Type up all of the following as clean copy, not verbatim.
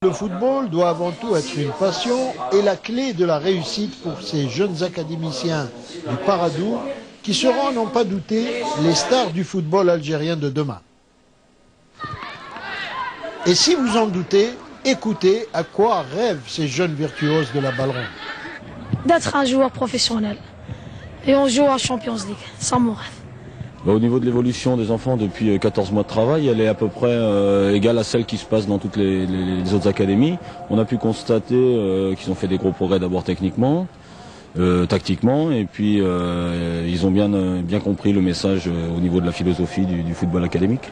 Le football doit avant tout être une passion et la clé de la réussite pour ces jeunes académiciens du Paradou qui seront, à n'en pas douter, les stars du football algérien de demain. Et si vous en doutez, écoutez à quoi rêvent ces jeunes virtuoses de la balle ronde. D'être un joueur professionnel. Et on joue à Champions League, sans mon rêve. Au niveau de l'évolution des enfants depuis 14 mois de travail, elle est à peu près égale à celle qui se passe dans toutes les autres académies. On a pu constater qu'ils ont fait des gros progrès d'abord techniquement, tactiquement, et puis ils ont bien compris le message au niveau de la philosophie du football académique.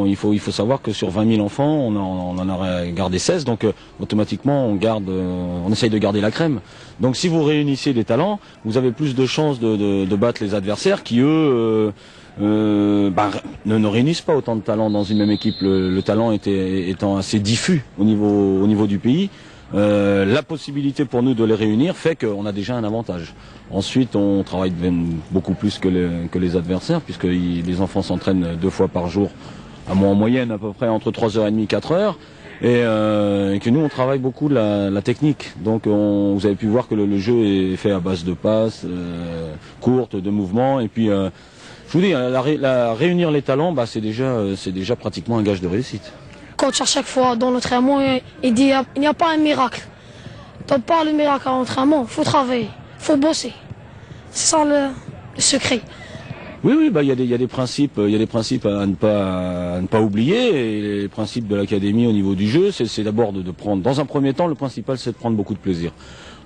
Il faut savoir que sur 20 000 enfants, on en aurait gardé 16, donc automatiquement on essaye de garder la crème. Donc si vous réunissez des talents, vous avez plus de chances de battre les adversaires qui, eux, ne réunissent pas autant de talents dans une même équipe. Le talent étant assez diffus au niveau du pays, la possibilité pour nous de les réunir fait qu'on a déjà un avantage. Ensuite, on travaille beaucoup plus que les adversaires, puisque les enfants s'entraînent 2 fois par jour, en moyenne à peu près entre 3h30 et 4h, et que nous on travaille beaucoup la technique. Donc vous avez pu voir que le jeu est fait à base de passes courtes, de mouvements, et puis je vous dis, réunir les talents, c'est déjà pratiquement un gage de réussite. Coach, à chaque fois dans l'entraînement, il dit il n'y a pas un miracle. T'as pas le miracle à l'entraînement, il faut travailler, il faut bosser. C'est ça le secret. Oui, il y a des principes à ne pas oublier. Et les principes de l'académie au niveau du jeu, c'est d'abord de prendre, dans un premier temps, le principal c'est de prendre beaucoup de plaisir.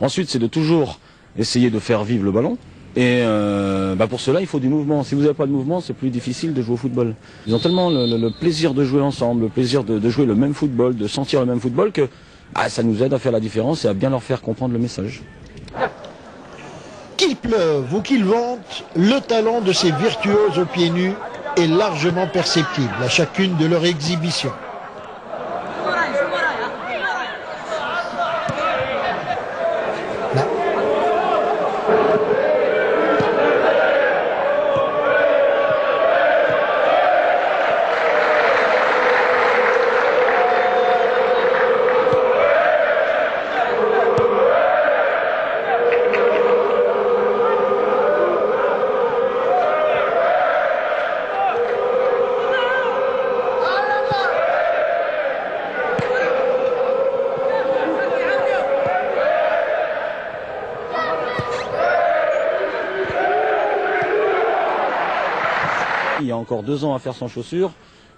Ensuite, c'est de toujours essayer de faire vivre le ballon. Et pour cela, il faut du mouvement. Si vous n'avez pas de mouvement, c'est plus difficile de jouer au football. Ils ont tellement le plaisir de jouer ensemble, le plaisir de jouer le même football, de sentir le même football, que ça nous aide à faire la différence et à bien leur faire comprendre le message. Qu'il pleuve ou qu'il vente, le talent de ces virtuoses aux pieds nus est largement perceptible à chacune de leurs exhibitions. Il y a encore 2 ans à faire sans chaussures,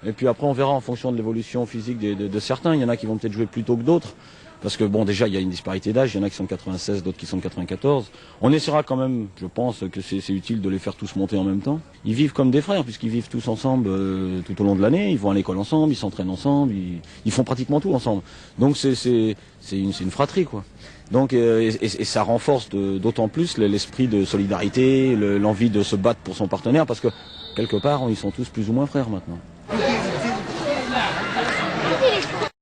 et puis après on verra en fonction de l'évolution physique de certains. Il y en a qui vont peut-être jouer plus tôt que d'autres, parce que déjà il y a une disparité d'âge, il y en a qui sont de 96, d'autres qui sont de 94. On essaiera quand même, je pense que c'est utile de les faire tous monter en même temps. Ils vivent comme des frères, puisqu'ils vivent tous ensemble tout au long de l'année, ils vont à l'école ensemble, ils s'entraînent ensemble, ils font pratiquement tout ensemble. Donc c'est une fratrie, quoi. Donc et ça renforce d'autant plus l'esprit de solidarité, l'envie de se battre pour son partenaire, parce que quelque part, ils sont tous plus ou moins frères maintenant.